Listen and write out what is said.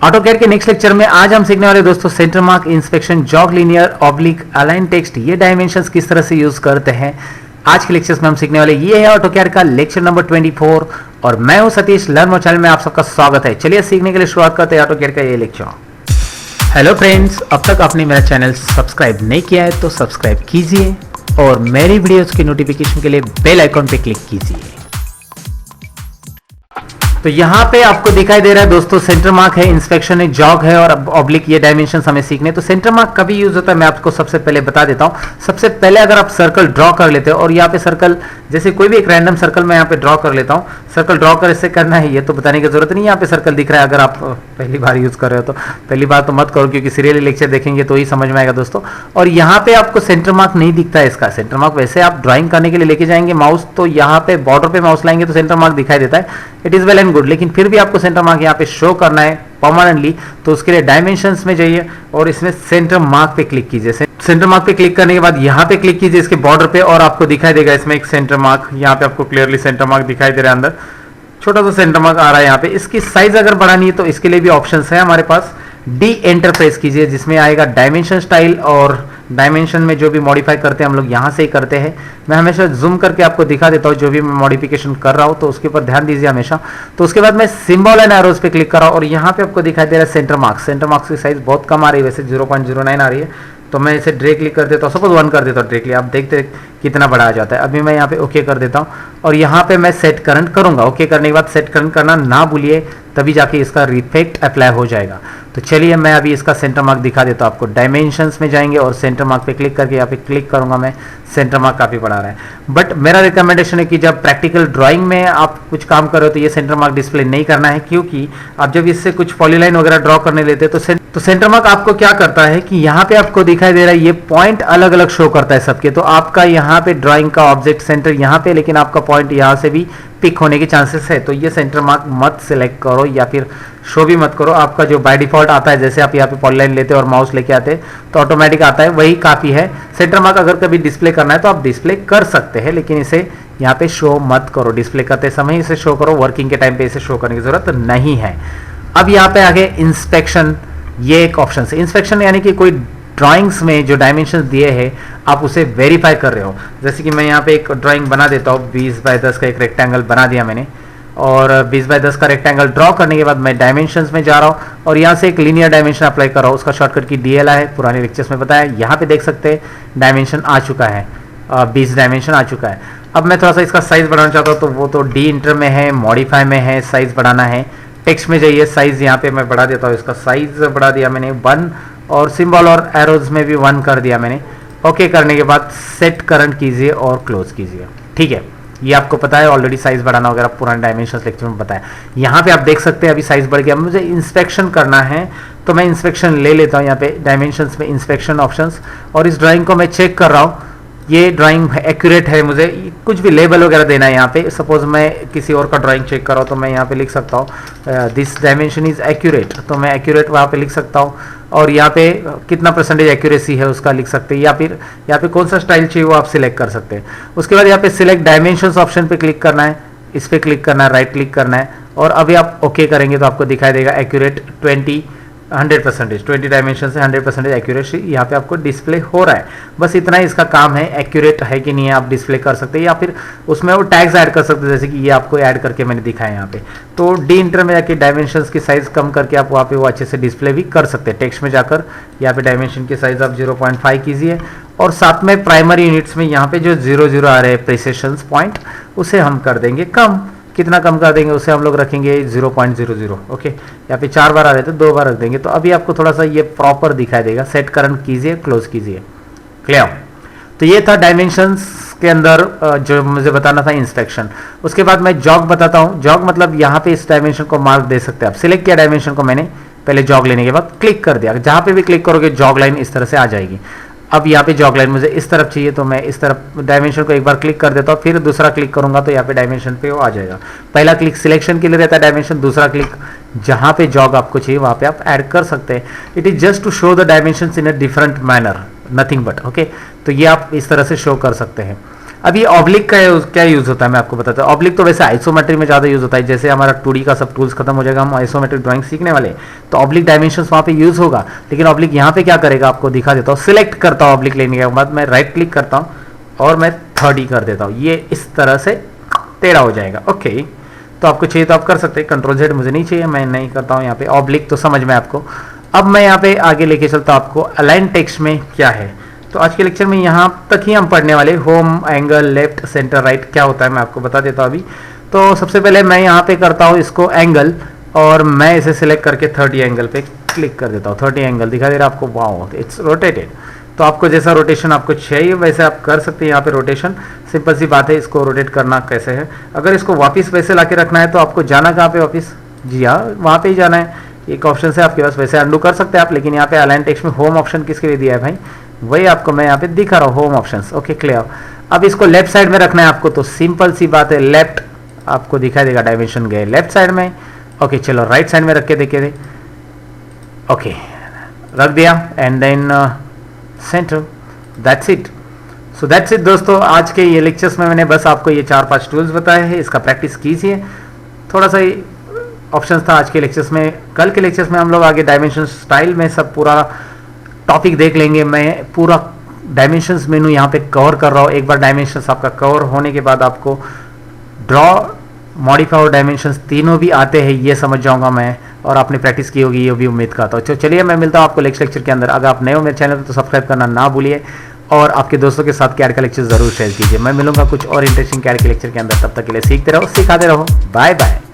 AutoCAD के next lecture में आज हम सीखने वाले दोस्तों centre mark, inspection, jog linear, oblique, align text, ये डायमेंशंस किस तरह से यूज करते हैं। आज के लेक्चर्स में हम सीखने वाले ये है ऑटोकैड का लेक्चर नंबर 24 और मैं हूं सतीश। लर्न मोर चैनल में आप सबका स्वागत है। चलिए सीखने के लिए शुरुआत करते हैं ऑटोकैड का ये लेक्चर। हेलो फ्रेंड्स, अब तक आपने मेरा चैनल सब्सक्राइब नहीं किया है तो सब्सक्राइब कीजिए और मेरी वीडियोस की नोटिफिकेशन के लिए बेल आइकॉन पे क्लिक कीजिए। तो यहां पे आपको दिखाई दे रहा है दोस्तों सेंटर मार्क है, इंस्पेक्शन है, जॉग है और ऑब्लिक, ये डायमेंशन हमें सीखने। तो सेंटर मार्क कभी यूज होता है मैं आपको सबसे पहले बता देता हूं। सबसे पहले अगर आप सर्कल ड्रॉ कर लेते हो और यहाँ पे सर्कल जैसे कोई भी एक रैंडम सर्कल मैं यहाँ पे ड्रॉ कर लेता हूँ। सर्कल ड्रॉ कर इससे करना है ये तो बताने की जरूरत नहीं, यहाँ पे सर्कल दिख रहा है। अगर आप पहली बार यूज कर रहे हो तो पहली बार तो मत करो क्योंकि सीरियली लेक्चर देखेंगे तो ही समझ में आएगा दोस्तों। और यहाँ पे आपको सेंटर मार्क नहीं दिखता है इसका। सेंटर मार्क वैसे आप ड्राइंग करने के लिए लेके जाएंगे माउस तो यहाँ पे बॉर्डर पे माउस लाएंगे तो सेंटर मार्क दिखाई देता है। It is well and good, लेकिन फिर भी आपको सेंटर मार्क यहाँ पे शो करना है परमानेंटली तो उसके लिए डायमेंशंस में जाइए और इसमें सेंटर मार्क पे क्लिक कीजिए। सेंटर मार्क पे क्लिक करने के बाद यहाँ पे क्लिक कीजिए इसके बॉर्डर पे और आपको दिखाई देगा इसमें एक सेंटर मार्क। यहाँ पे आपको क्लियरली सेंटर मार्क दिखाई दे रहा है, अंदर छोटा सा सेंटर मार्क आ रहा है यहाँ पे। इसकी साइज अगर बढ़ानी है तो इसके लिए भी ऑप्शन है हमारे पास। डी एंटर प्रेस कीजिए जिसमें आएगा डायमेंशन स्टाइल और डायमेंशन में जो भी मॉडिफाई करते हैं हम लोग यहाँ से ही करते हैं। मैं हमेशा जूम करके आपको दिखा देता हूँ जो भी मैं मॉडिफिकेशन कर रहा हूँ तो उसके ऊपर ध्यान दीजिए हमेशा। तो उसके बाद मैं सिंबल एंड एरोज पे क्लिक कर रहा हूँ और यहाँ पे आपको दिखाई दे रहा है सेंटर मार्क्स। सेंटर मार्क्स की साइज बहुत कम आ रही है, वैसे 0.09 आ रही है। तो मैं इसे ड्रैग क्लिक कर देता हूँ, सपोज 1 कर देता हूँ डायरेक्टली, आप देखते कितना बड़ा आ जाता है। अभी मैं यहाँ पे ओके कर देता हूँ और यहाँ पे मैं सेट करंट करूंगा। ओके करने के बाद सेट करंट करना ना भूलिए, तभी जाके इसका इफेक्ट अप्लाई हो जाएगा। तो चलिए मैं अभी इसका सेंटर मार्क दिखा देता हूँ आपको। डायमेंशंस में जाएंगे और सेंटर मार्क पे क्लिक करके यहाँ पे क्लिक करूंगा मैं। सेंटर मार्क काफी बड़ा रहा है, बट मेरा रिकमेंडेशन है कि जब प्रैक्टिकल ड्राइंग में आप कुछ काम कर रहे हो तो ये सेंटर मार्क डिस्प्ले नहीं करना है, क्योंकि आप जब इससे कुछ पॉलीलाइन वगैरह ड्रॉ करने लेते हैं तो सेंटर मार्क आपको क्या करता है कि यहाँ पे आपको दिखाई दे रहा है ये पॉइंट अलग अलग शो करता है सबके। तो आपका यहाँ पे ड्राइंग का ऑब्जेक्ट सेंटर यहाँ पे, लेकिन आपका पॉइंट यहाँ से भी पिक होने के चांसेस है। तो ये सेंटर मार्क मत सिलेक्ट करो या फिर शो भी मत करो। आपका जो बाय डिफॉल्ट आता है, जैसे आप यहाँ पे पॉलीलाइन लेते हो और माउस लेके आते हैं तो ऑटोमेटिक आता है, वही काफी है। सेंटर मार्क अगर कभी डिस्प्ले करना है तो आप डिस्प्ले कर सकते हैं, लेकिन इसे यहाँ पे शो मत करो। डिस्प्ले करते समय इसे शो करो, वर्किंग के टाइम पे इसे शो करने की जरूरत नहीं है। अब यहाँ पे आगे इंस्पेक्शन, ये एक ऑप्शन है। इंस्पेक्शन यानी कि कोई ड्राइंग्स में जो डायमेंशंस दिए हैं आप उसे वेरीफाई कर रहे हो। जैसे कि मैं यहाँ पे एक ड्राइंग बना देता हूँ, 20 बाय 10 का एक रेक्टेंगल बना दिया मैंने और 20 बाय 10 का रेक्टेंगल ड्रॉ करने के बाद मैं डायमेंशंस में जा रहा हूँ और यहाँ से एक लीनियर डायमेंशन अप्लाई कर रहा हूँ। उसका शॉर्टकट की DLI है, पुराने लेक्चर्स में बताया। यहाँ पे देख सकते हैं डायमेंशन आ चुका है, 20 डायमेंशन आ चुका है। अब मैं थोड़ा सा इसका साइज बढ़ाना चाहता हूँ तो वो तो डी इंटर में है, मॉडिफाई में है, साइज बढ़ाना है। टेक्स्ट में जाइए, साइज यहाँ पे मैं बढ़ा देता हूँ। इसका साइज बढ़ा दिया मैंने 1 और सिंबल और एरोज में भी 1 कर दिया मैंने। ओके करने के बाद सेट करंट कीजिए और क्लोज कीजिए। ठीक है, ये आपको पता है ऑलरेडी, साइज बढ़ाना वगैरह पुराने डायमेंशंस लेक्चर में बताया। यहाँ पे आप देख सकते हैं अभी साइज बढ़ गया। मुझे इंस्पेक्शन करना है तो मैं इंस्पेक्शन ले लेता हूँ यहाँ पे डायमेंशंस में, इंस्पेक्शन ऑप्शंस, और इस ड्राइंग को मैं चेक कर रहा हूँ ये ड्राइंग एक्यूरेट है। मुझे कुछ भी लेबल वगैरह देना है यहाँ पे। सपोज मैं किसी और का ड्राइंग चेक कर रहा हूँ तो मैं यहाँ पे लिख सकता हूँ दिस डायमेंशन इज एक्यूरेट, तो मैं एक्यूरेट वहाँ पे लिख सकता हूँ और यहाँ पे कितना परसेंटेज एक्यूरेसी है उसका लिख सकते हैं, या फिर यहाँ पे कौन सा स्टाइल चाहिए वो आप सिलेक्ट कर सकते हैं। उसके बाद यहाँ पे सिलेक्ट डायमेंशंस ऑप्शन पे क्लिक करना है, इस पे क्लिक करना है, राइट क्लिक करना है और अभी आप ओके करेंगे तो आपको दिखाई देगा एक्यूरेट 100%, 20 डायमेंशन से 100% एक्यूरेसी यहाँ पे आपको डिस्प्ले हो रहा है। बस इतना ही इसका काम है, एक्यूरेट है कि नहीं है आप डिस्प्ले कर सकते हैं या फिर उसमें वो टैग्स ऐड कर सकते हैं, जैसे कि ये आपको ऐड करके मैंने दिखाया यहाँ पे। तो डी इंटर में जाके डायमेंशंस की साइज कम करके आप वहाँ पे वो अच्छे से डिस्प्ले भी कर सकते हैं। टेक्स्ट में जाकर यहाँ पे डायमेंशन की साइज आप 0.5 कीजिए और साथ में प्राइमरी यूनिट्स में यहाँ पे जो 0 आ रहे हैं प्रिसिशन पॉइंट, उसे हम कर देंगे कम। कितना कम कर देंगे उसे हम लोग रखेंगे 0.00। ओके, यहाँ पे 4 बार आ रहे थे, 2 बार रख देंगे तो अभी आपको थोड़ा सा ये प्रॉपर दिखाई देगा। सेट करंट कीजिए, क्लोज कीजिए, क्लियर। तो ये था डायमेंशंस के अंदर जो मुझे बताना था इंस्पेक्शन। उसके बाद मैं जॉग बताता हूँ। जॉग मतलब यहाँ पे इस डायमेंशन को मार्क दे सकते हैं आप। सिलेक्ट किया डायमेंशन को मैंने, पहले जॉग लेने के बाद क्लिक कर दिया, जहाँ पे भी क्लिक करोगे जॉग लाइन इस तरह से आ जाएगी। अब यहाँ पे जॉग लाइन मुझे इस तरफ चाहिए तो मैं इस तरफ डायमेंशन को एक बार क्लिक कर देता हूँ, फिर दूसरा क्लिक करूंगा तो यहाँ पे डायमेंशन पे वो आ जाएगा। पहला क्लिक सिलेक्शन के लिए रहता है डायमेंशन, दूसरा क्लिक जहाँ पे जॉग आपको चाहिए वहाँ पे आप ऐड कर सकते हैं। It is just to show the dimensions in a different manner, nothing but. Okay, तो ये आप इस तरह से शो कर सकते हैं। अभी ऑब्लिक का क्या यूज होता है मैं आपको बताता हूँ। ऑब्लिक तो वैसे आइसोमेट्रिक में ज़्यादा यूज होता है, जैसे हमारा 2D का सब टूल्स खत्म हो जाएगा, हम आइसोमेट्रिक ड्राइंग सीखने वाले, तो ऑब्लिक डायमेंशंस वहाँ पे यूज होगा। लेकिन ऑब्लिक यहाँ पे क्या करेगा आपको दिखा देता हूँ। सिलेक्ट करता हूँ ऑब्लिक लेने के बाद, मैं राइट क्लिक करता हूँ और मैं 3D कर देता हूँ, ये इस तरह से टेढ़ा हो जाएगा। ओके, तो आपको चाहिए तो आप कर सकते हैं, Ctrl Z मुझे नहीं चाहिए, मैं नहीं करता हूँ यहाँ पे ऑब्लिक, तो समझ में आपको। अब मैं यहाँ पे आगे लेके चलता हूँ आपको अलाइन टेक्स्ट में क्या है। तो आज के लेक्चर में यहाँ तक ही हम पढ़ने वाले, home, angle, left, centre, right क्या होता है मैं आपको बता देता हूँ अभी। तो सबसे पहले मैं यहाँ पे करता हूँ इसको एंगल, और मैं इसे सिलेक्ट करके 30 एंगल पे क्लिक कर देता हूँ। 30 एंगल दिखा दे रहा है आपको, वाओ इट्स रोटेटेड। तो आपको जैसा रोटेशन आपको चाहिए वैसे आप कर सकते हैं यहाँ पे रोटेशन, सिंपल सी बात है। इसको रोटेट करना कैसे है, अगर इसको वापस वैसे ला के रखना है तो आपको जाना कहाँ पे वापस, जी हाँ वहाँ पे ही जाना है। एक ऑप्शन है आपके पास, वैसे अंडू कर सकते हैं आप, लेकिन यहाँ पे अलाइन टेक्स्ट में होम ऑप्शन किसके लिए दिया है भाई, वही आपको मैं यहाँ पे दिखा रहा हूँ, होम ऑप्शंस। Okay clear. अब इसको लेफ्ट साइड में रखना है आपको, तो सिंपल सी बात है, लेफ्ट आपको दिखाई देगा, डायमेंशन गए लेफ्ट साइड में। ओके चलो राइट साइड में रख के देखे थे, ओके रख दिया, and then centre, that's it. So that's it दोस्तों, आज के ये लेक्चर्स में मैंने बस आपको ये 4-5 टूल्स बताए हैं, इसका प्रैक्टिस कीजिए। थोड़ा सा ऑप्शंस था आज के लेक्चर्स में, कल के लेक्चर्स में हम लोग आगे डायमेंशन स्टाइल में सब पूरा टॉपिक देख लेंगे। मैं पूरा डायमेंशंस मेनू यहाँ पे कवर कर रहा हूँ। एक बार डायमेंशंस आपका कवर होने के बाद आपको ड्रॉ, मॉडिफाई और डायमेंशंस तीनों भी आते हैं, ये समझ जाऊंगा मैं, और आपने प्रैक्टिस की होगी ये भी उम्मीद करता हूँ। तो चलिए मैं मिलता हूँ आपको नेक्स्ट लेक्चर के अंदर। अगर आप नए हो मेरे चैनल पर तो सब्सक्राइब करना ना भूलिए, और आपके दोस्तों के साथ कैड का लेक्चर जरूर शेयर कीजिए। मैं मिलूंगा कुछ और इंटरेस्टिंग कैड के लेक्चर के अंदर, तब तक के लिए सीखते रहो, सिखाते रहो। Bye bye.